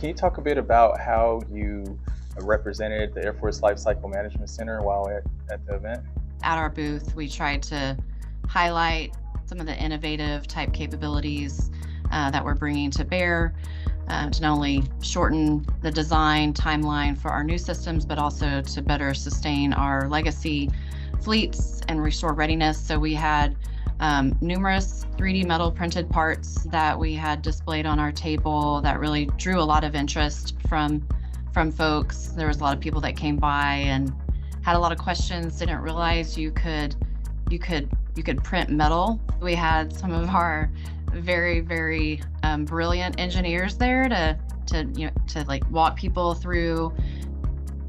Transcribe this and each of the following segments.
can you talk a bit about how you represented the Air Force Lifecycle Management Center while at the event? At our booth, we tried to highlight some of the innovative type capabilities that we're bringing to bear to not only shorten the design timeline for our new systems, but also to better sustain our legacy fleets and restore readiness. So we had numerous 3D metal printed parts that we had displayed on our table that really drew a lot of interest from folks. There was a lot of people that came by and had a lot of questions, didn't realize you could print metal. We had some of our very, very brilliant engineers there to like walk people through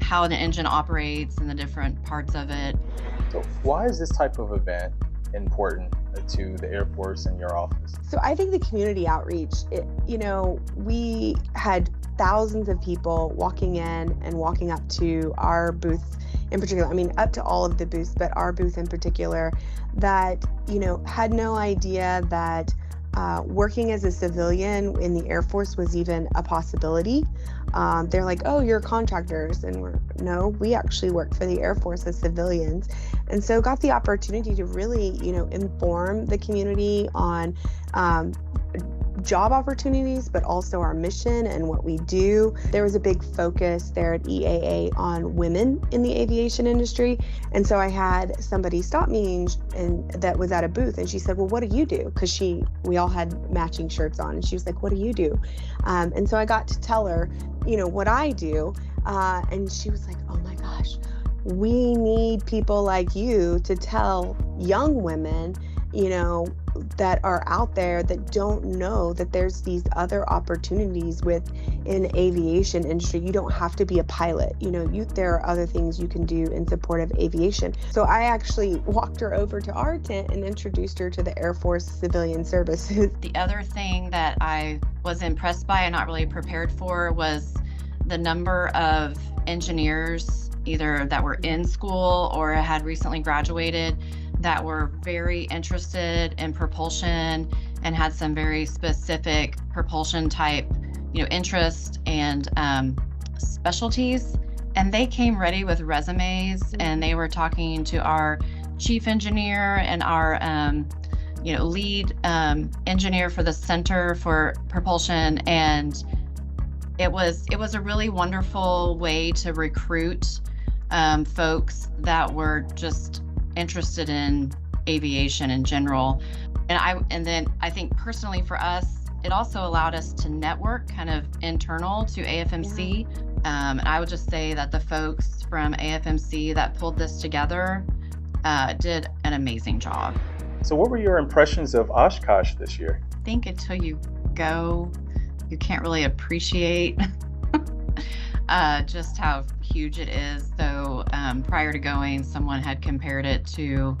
how the engine operates and the different parts of it. So why is this type of event important to the Air Force and your office? So I think the community outreach, we had thousands of people walking in and walking up to our booth in particular. I mean, up to all of the booths, but our booth in particular, that, had no idea that working as a civilian in the Air Force was even a possibility. They're like, oh, you're contractors. And no, we actually work for the Air Force as civilians. And so got the opportunity to really, inform the community on job opportunities, but also our mission and what we do. There was a big focus there at EAA on women in the aviation industry. And so I had somebody stop me and that was at a booth, and she said, well, what do you do? Because we all had matching shirts on, and she was like, what do you do? And so I got to tell her, what I do. And she was like, oh my gosh, we need people like you to tell young women, that are out there that don't know that there's these other opportunities within aviation industry. You don't have to be a pilot. There are other things you can do in support of aviation. So I actually walked her over to our tent and introduced her to the Air Force Civilian Services. The other thing that I was impressed by and not really prepared for was the number of engineers, either that were in school or had recently graduated, that were very interested in propulsion and had some very specific propulsion type, interest and specialties. And they came ready with resumes, and they were talking to our chief engineer and our, lead engineer for the Center for Propulsion. And it was a really wonderful way to recruit folks that were just interested in aviation in general. And then I think personally for us, it also allowed us to network kind of internal to AFMC. Yeah. And I would just say that the folks from AFMC that pulled this together did an amazing job. So what were your impressions of Oshkosh this year? I think until you go, you can't really appreciate just how huge it is. So prior to going, someone had compared it to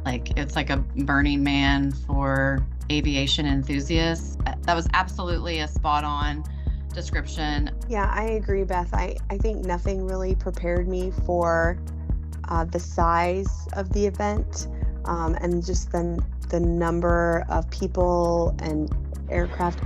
it's like a Burning Man for aviation enthusiasts. That was absolutely a spot on description. Yeah, I agree, Beth. I think nothing really prepared me for the size of the event and just the number of people and aircraft